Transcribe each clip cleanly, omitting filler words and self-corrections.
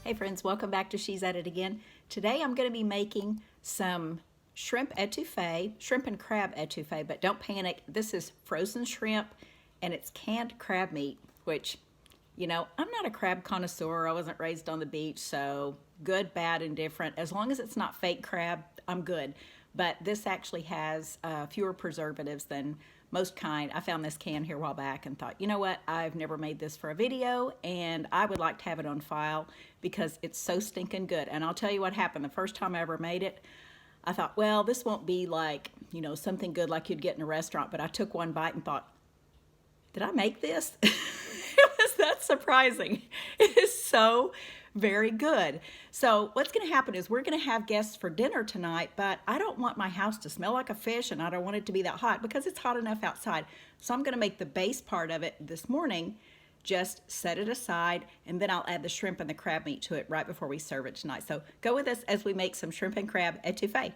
Hey friends, welcome back to She's At It Again. Today I'm going to be making some shrimp etouffee, shrimp and crab etouffee, but don't panic. This is frozen shrimp and it's canned crab meat, which, you know, I'm not a crab connoisseur. I wasn't raised on the beach, so good, bad, and different. As long as it's not fake crab, I'm good. But this actually has fewer preservatives than most kind. I found this can here a while back and thought, you know what, I've never made this for a video and I would like to have it on file because it's so stinking good. And I'll tell you what happened the first time I ever made it. I thought, well, this won't be like, you know, something good like you'd get in a restaurant, but I took one bite and thought, did I make this? It was that surprising. It is so very good. So what's going to happen is we're going to have guests for dinner tonight, but I don't want my house to smell like a fish and I don't want it to be that hot because it's hot enough outside. So I'm going to make the base part of it this morning, just set it aside, and then I'll add the shrimp and the crab meat to it right before we serve it tonight. So go with us as we make some shrimp and crab etouffee.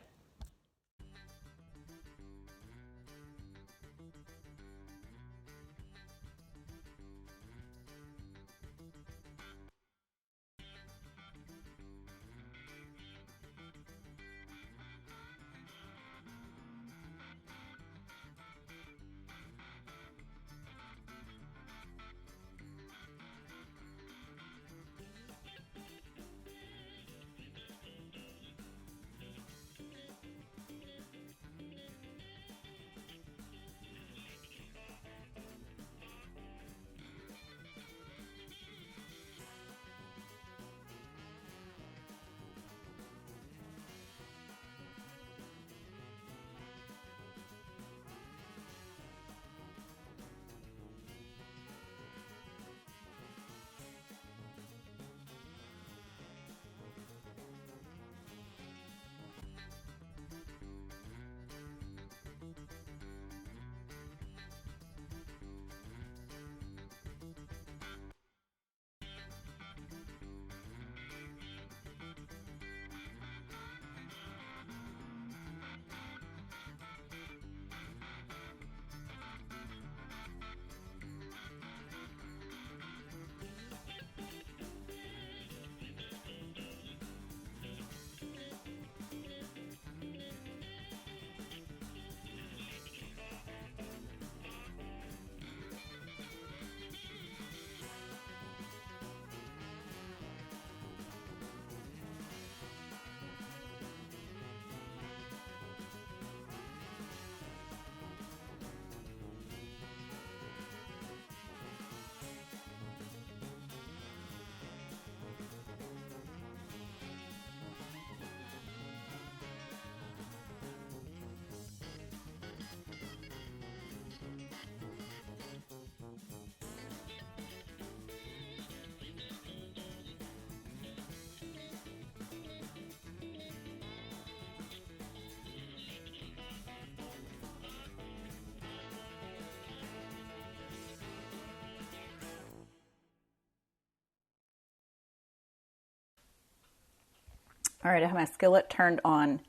All right, I have my skillet turned on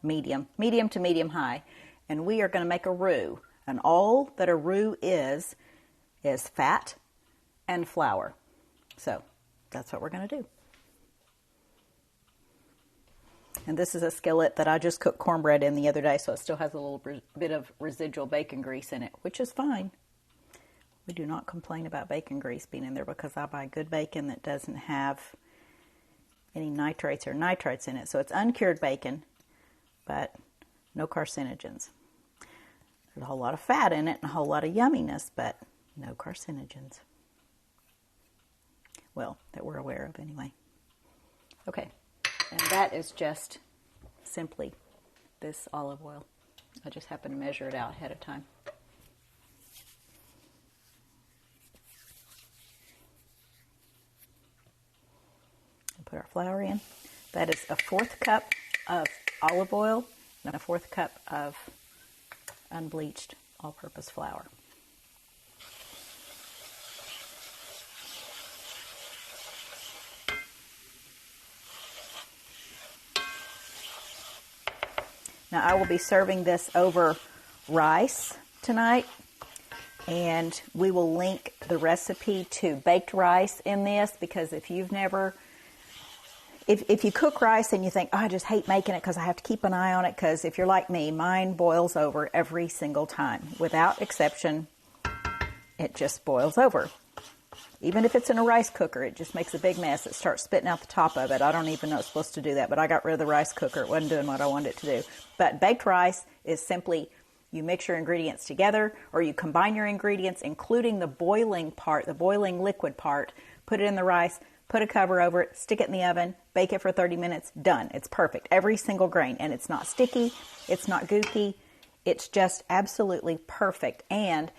medium to medium high, and we are going to make a roux. And all that a roux is fat and flour. So that's what we're going to do. And this is a skillet that I just cooked cornbread in the other day, so it still has a little bit of residual bacon grease in it, which is fine. We do not complain about bacon grease being in there because I buy good bacon that doesn't have any nitrates or nitrites in it. So it's uncured bacon, but no carcinogens. There's a whole lot of fat in it and a whole lot of yumminess, but no carcinogens. Well, that we're aware of anyway. Okay, and that is just simply this olive oil. I just happened to measure it out ahead of time. Put our flour in. That is a 1/4 cup of olive oil and a 1/4 cup of unbleached all-purpose flour. Now I will be serving this over rice tonight, and we will link the recipe to baked rice in this, because if you've never if you cook rice and you think, oh, I just hate making it because I have to keep an eye on it, because if you're like me, mine boils over every single time. Without exception, it just boils over. Even if it's in a rice cooker, it just makes a big mess. It starts spitting out the top of it. I don't even know it's supposed to do that, but I got rid of the rice cooker. It wasn't doing what I wanted it to do. But baked rice is simply you mix your ingredients together, or you combine your ingredients, including the boiling part, the boiling liquid part, put it in the rice, put a cover over it, stick it in the oven, bake it for 30 minutes, done. It's perfect. Every single grain. And it's not sticky. It's not gooky. It's just absolutely perfect. And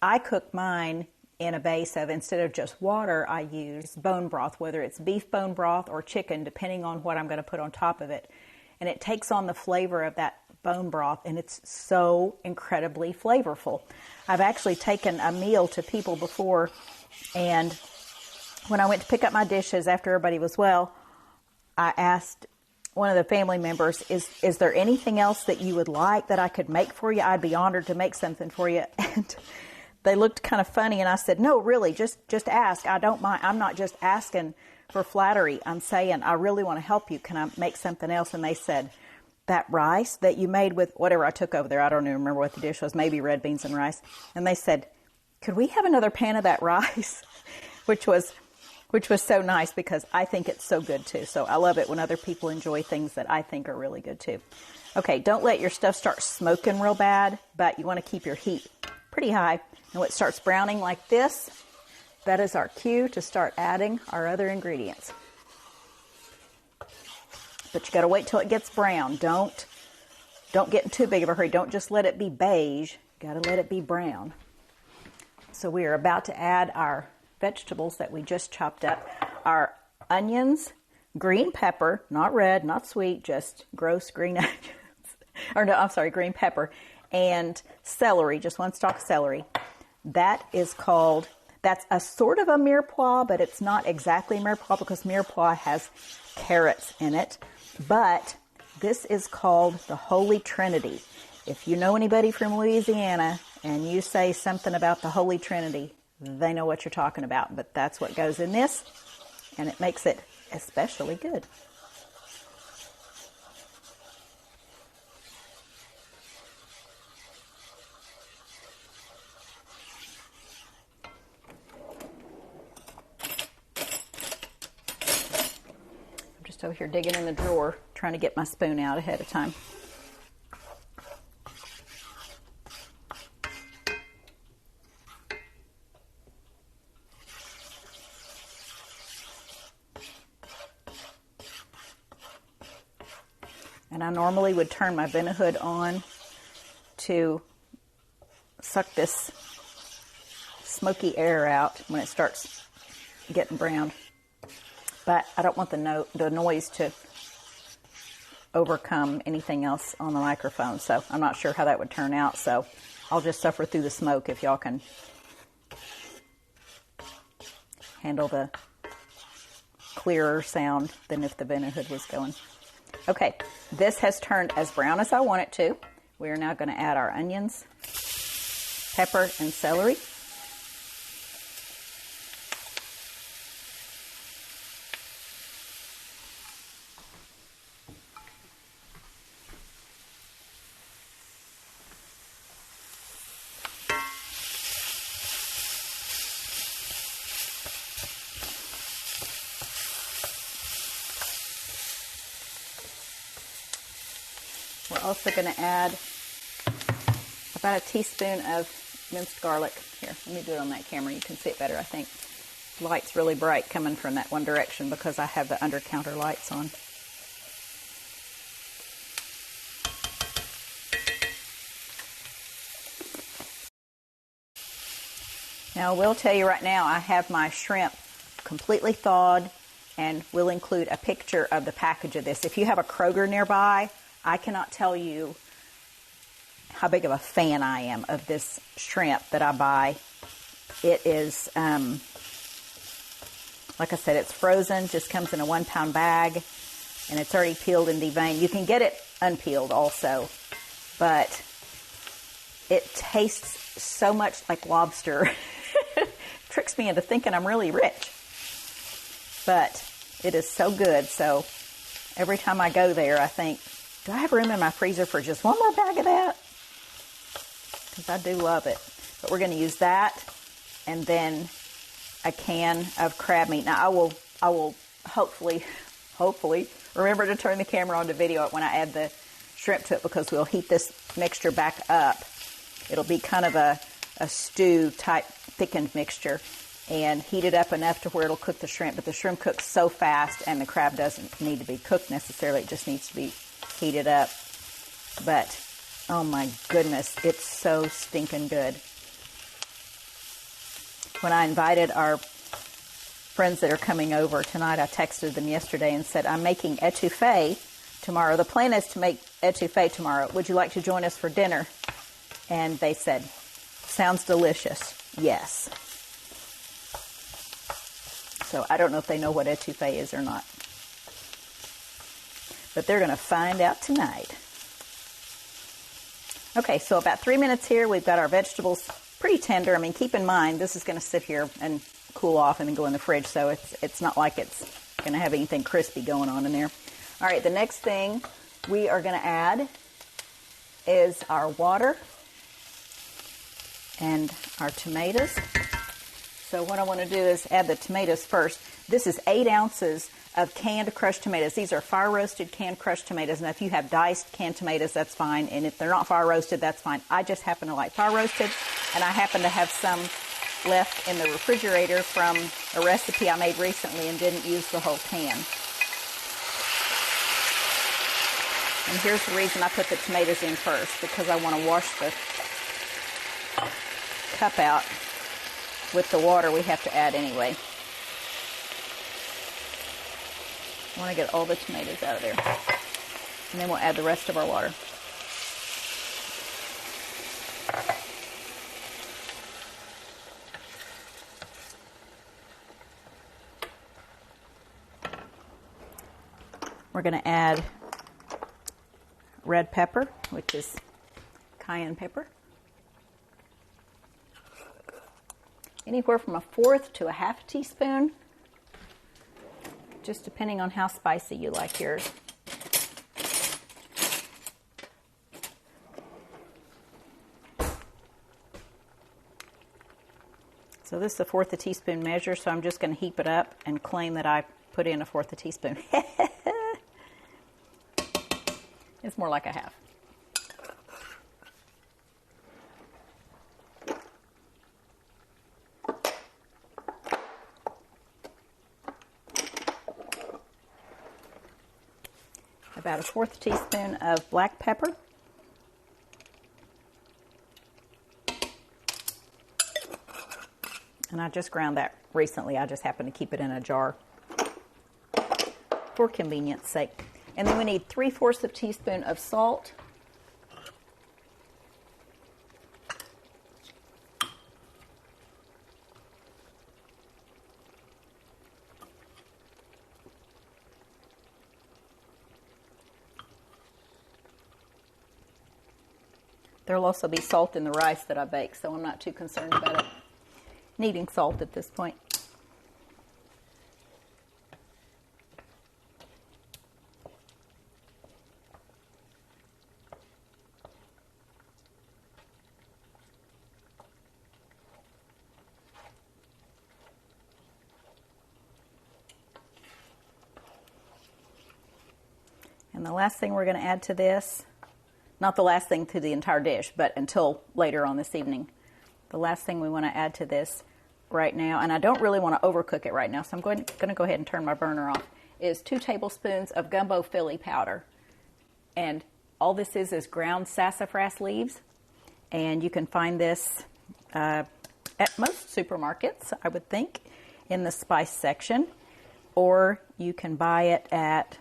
I cook mine in a base of, instead of just water, I use bone broth, whether it's beef bone broth or chicken, depending on what I'm going to put on top of it. And it takes on the flavor of that bone broth, and it's so incredibly flavorful. I've actually taken a meal to people before, and when I went to pick up my dishes after everybody was well, I asked one of the family members, is there anything else that you would like that I could make for you? I'd be honored to make something for you. And they looked kind of funny, and I said, no, really, just ask. I don't mind. I'm not just asking for flattery. I'm saying, I really want to help you. Can I make something else? And they said, that rice that you made with whatever I took over there, I don't even remember what the dish was, maybe red beans and rice. And they said, could we have another pan of that rice? which was so nice, because I think it's so good too. So I love it when other people enjoy things that I think are really good too. Okay, don't let your stuff start smoking real bad, but you want to keep your heat pretty high. And when it starts browning like this, that is our cue to start adding our other ingredients. But you got to wait till it gets brown. Don't get in too big of a hurry. Don't just let it be beige. You got to let it be brown. So we are about to add our vegetables that we just chopped up. Our onions, green pepper, not red, not sweet, just gross green onions. Or no, I'm sorry, green pepper. And celery, just one stalk of celery. That's a sort of a mirepoix, but it's not exactly mirepoix, because mirepoix has carrots in it. But this is called the Holy Trinity. If you know anybody from Louisiana and you say something about the Holy Trinity, they know what you're talking about. But that's what goes in this, and it makes it especially good. Over here digging in the drawer, trying to get my spoon out ahead of time. And I normally would turn my Vent-A-Hood on to suck this smoky air out when it starts getting browned. But I don't want the noise to overcome anything else on the microphone, so I'm not sure how that would turn out. So I'll just suffer through the smoke if y'all can handle the clearer sound than if the Vent-A-Hood was going. Okay, this has turned as brown as I want it to. We are now going to add our onions, pepper, and celery. We're also going to add about a teaspoon of minced garlic. Here, let me do it on that camera. You can see it better, I think. The light's really bright coming from that one direction because I have the under-counter lights on. Now, I will tell you right now, I have my shrimp completely thawed, and we'll include a picture of the package of this. If you have a Kroger nearby, I cannot tell you how big of a fan I am of this shrimp that I buy. It is, like I said, it's frozen, just comes in a 1-pound bag, and it's already peeled and deveined. You can get it unpeeled also, but it tastes so much like lobster. Tricks me into thinking I'm really rich. But It is so good. So every time I go there, I think, do I have room in my freezer for just one more bag of that? Because I do love it. But we're going to use that and then a can of crab meat. Now I will hopefully remember to turn the camera on to video it when I add the shrimp to it, because we'll heat this mixture back up. It'll be kind of a stew type thickened mixture, and heat it up enough to where it'll cook the shrimp. But the shrimp cooks so fast, and the crab doesn't need to be cooked necessarily. It just needs to be heated up. But oh my goodness, it's so stinking good. When I invited our friends that are coming over tonight, I texted them yesterday and said, I'm making etouffee tomorrow. The plan is to make etouffee tomorrow. Would you like to join us for dinner? And they said, sounds delicious. Yes. So I don't know if they know what etouffee is or not. But they're going to find out tonight. Okay, so about 3 minutes here. We've got our vegetables pretty tender. I mean, keep in mind, this is going to sit here and cool off and then go in the fridge, so it's not like it's going to have anything crispy going on in there. All right, the next thing we are going to add is our water and our tomatoes. So what I want to do is add the tomatoes first. This is 8 ounces of canned crushed tomatoes. These are fire roasted canned crushed tomatoes. Now if you have diced canned tomatoes, that's fine. And if they're not fire roasted, that's fine. I just happen to like fire roasted, and I happen to have some left in the refrigerator from a recipe I made recently and didn't use the whole can. And here's the reason I put the tomatoes in first, because I want to wash the cup out with the water we have to add anyway. I want to get all the tomatoes out of there. And then we'll add the rest of our water. We're going to add red pepper, which is cayenne pepper. Anywhere from 1/4 to 1/2 teaspoon, just depending on how spicy you like yours. So this is 1/4 teaspoon measure, so I'm just going to heap it up and claim that I put in 1/4 teaspoon. It's more like 1/2. About 1/4 teaspoon of black pepper. And I just ground that recently. I just happened to keep it in a jar for convenience sake. And then we need 3/4 teaspoon of salt. There'll also be salt in the rice that I bake, so I'm not too concerned about it needing salt at this point. And the last thing we're going to add to this, not the last thing to the entire dish, but until later on this evening. The last thing we want to add to this right now, and I don't really want to overcook it right now, so I'm going to go ahead and turn my burner off, is 2 tablespoons of gumbo Philly powder. And all this is ground sassafras leaves, and you can find this at most supermarkets, I would think, in the spice section, or you can buy it at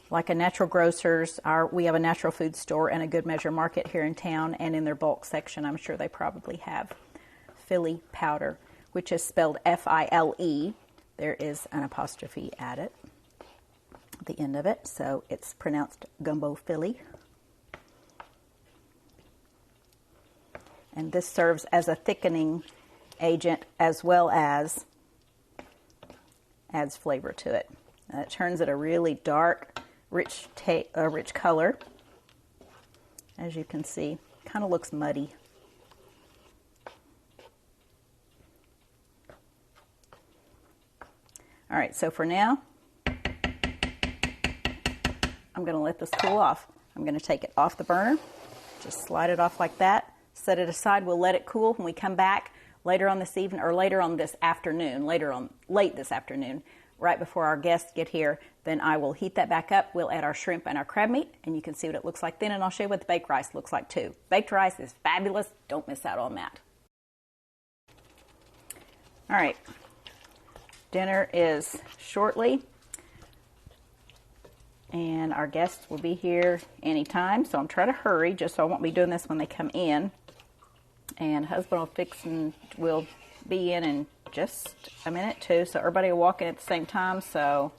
like a natural grocer's. We have a natural food store and a Good Measure Market here in town, and in their bulk section, I'm sure they probably have Philly powder, which is spelled F-I-L-E. There is an apostrophe at the end of it, so it's pronounced gumbo Philly. And this serves as a thickening agent as well as adds flavor to it. It turns it a really dark, rich color. As you can see, kind of looks muddy. All right, so for now, I'm going to let this cool off. I'm going to take it off the burner, just slide it off like that, set it aside. We'll let it cool. When we come back later on this evening, or later on this afternoon, late this afternoon, right before our guests get here, then I will heat that back up. We'll add our shrimp and our crab meat, and you can see what it looks like then, and I'll show you what the baked rice looks like too. Baked rice is fabulous. Don't miss out on that. All right. Dinner is shortly, and our guests will be here anytime, so I'm trying to hurry just so I won't be doing this when they come in. And husband will be in just a minute too, so everybody will walk in at the same time, so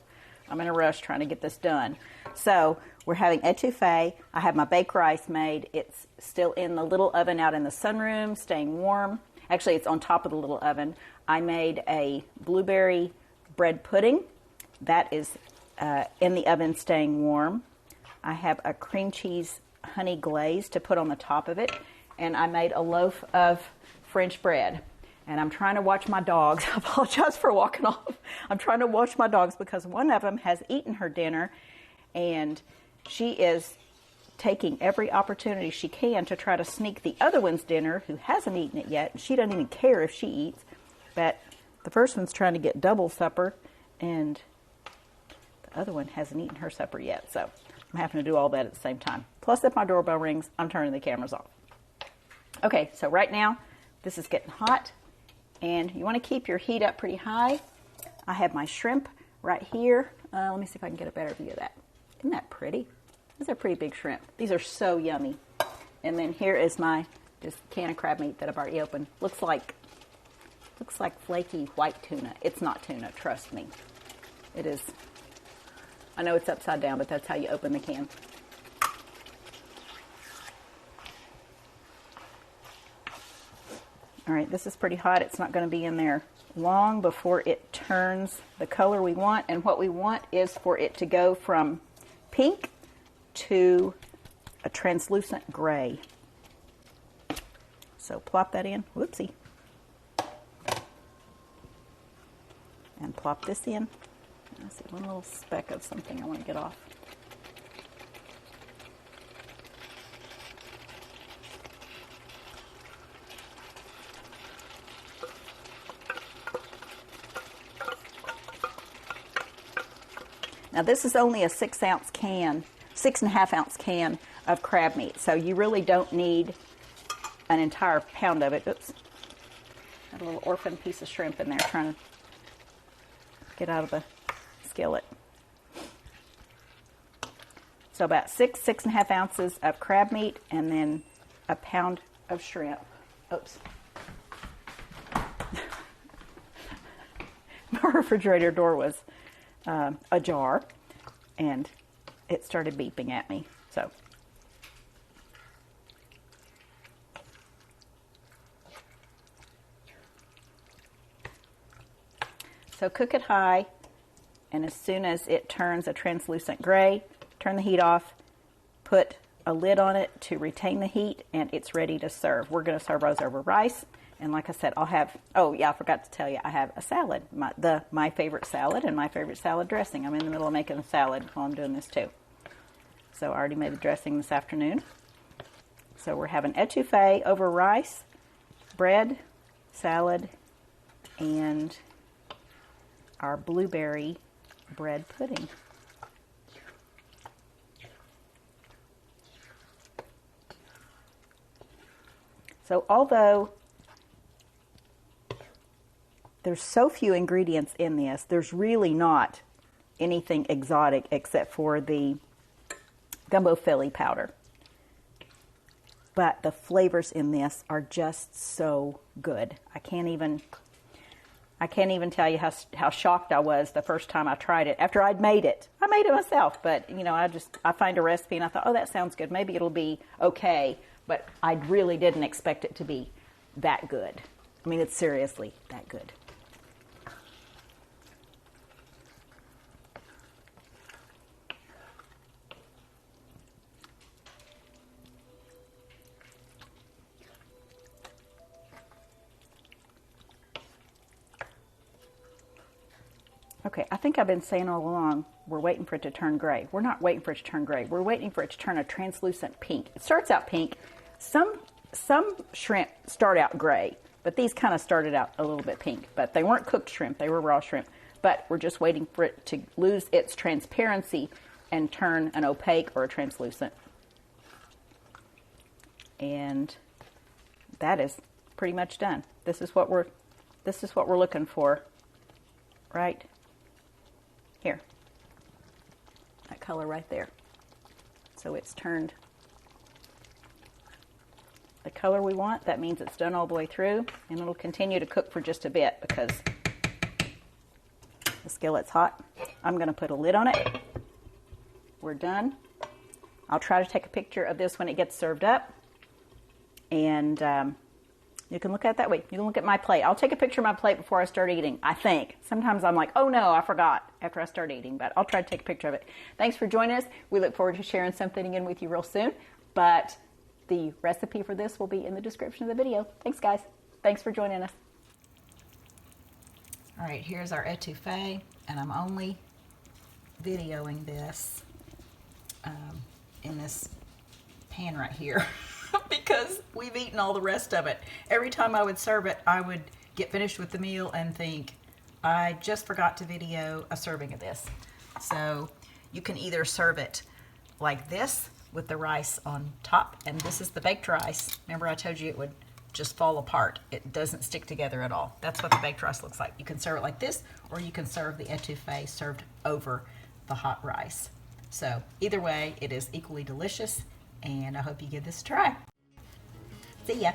I'm in a rush trying to get this done. So we're having etouffee. I have my baked rice made. It's still in the little oven out in the sunroom, staying warm. Actually, it's on top of the little oven. I made a blueberry bread pudding. That is in the oven staying warm. I have a cream cheese honey glaze to put on the top of it. And I made a loaf of French bread. And I'm trying to watch my dogs. I apologize for walking off. I'm trying to watch my dogs because one of them has eaten her dinner. And she is taking every opportunity she can to try to sneak the other one's dinner, who hasn't eaten it yet. She doesn't even care if she eats, but the first one's trying to get double supper, and the other one hasn't eaten her supper yet. So I'm having to do all that at the same time. Plus, if my doorbell rings, I'm turning the cameras off. Okay, so right now, this is getting hot, and you want to keep your heat up pretty high. I have my shrimp right here. Let me see if I can get a better view of that. Isn't that pretty? These are pretty big shrimp. These are so yummy. And then here is my just can of crab meat that I've already opened. Looks like flaky white tuna. It's not tuna, trust me. It is. I know it's upside down, but that's how you open the can. All right, this is pretty hot. It's not going to be in there long before it turns the color we want. And what we want is for it to go from pink to a translucent gray. So plop that in. Whoopsie. And plop this in. I see one little speck of something I want to get off. Now this is only a 6.5 ounce can of crab meat, so you really don't need an entire pound of it. Oops, got a little orphan piece of shrimp in there trying to get out of the skillet. So about 6.5 ounces of crab meat, and then a pound of shrimp. Oops. My refrigerator door was ajar, and it started beeping at me. So cook it high, and as soon as it turns a translucent gray, turn the heat off, put a lid on it to retain the heat, and it's ready to serve. We're going to serve those over rice. And like I said, I'll have, oh yeah, I forgot to tell you, I have a salad, my favorite salad and my favorite salad dressing. I'm in the middle of making a salad while I'm doing this too. So I already made the dressing this afternoon. So we're having etouffee over rice, bread, salad, and our blueberry bread pudding. So although there's so few ingredients in this, there's really not anything exotic except for the gumbo Philly powder. But the flavors in this are just so good. I can't even tell you how shocked I was the first time I tried it after I'd made it. I made it myself, but you know, I find a recipe and I thought, oh, that sounds good. Maybe it'll be okay. But I really didn't expect it to be that good. I mean, it's seriously that good. Okay, I think I've been saying all along, we're waiting for it to turn gray. We're not waiting for it to turn gray. We're waiting for it to turn a translucent pink. It starts out pink. Some shrimp start out gray, but these kind of started out a little bit pink. But they weren't cooked shrimp. They were raw shrimp. But we're just waiting for it to lose its transparency and turn an opaque or a translucent. And that is pretty much done. This is what we're looking for, right here. That color right there. So it's turned the color we want. That means it's done all the way through, and it'll continue to cook for just a bit because the skillet's hot. I'm going to put a lid on it. We're done. I'll try to take a picture of this when it gets served up, and you can look at it that way. You can look at my plate. I'll take a picture of my plate before I start eating, I think. Sometimes I'm like, oh no, I forgot after I start eating, but I'll try to take a picture of it. Thanks for joining us. We look forward to sharing something again with you real soon, but the recipe for this will be in the description of the video. Thanks, guys. Thanks for joining us. All right, here's our etouffee, and I'm only videoing this in this pan right here because we've eaten all the rest of it. Every time I would serve it, I would get finished with the meal and think, I just forgot to video a serving of this. So you can either serve it like this with the rice on top, and this is the baked rice. Remember I told you it would just fall apart. It doesn't stick together at all. That's what the baked rice looks like. You can serve it like this, or you can serve the etouffee served over the hot rice. So either way, it is equally delicious, and I hope you give this a try. See ya.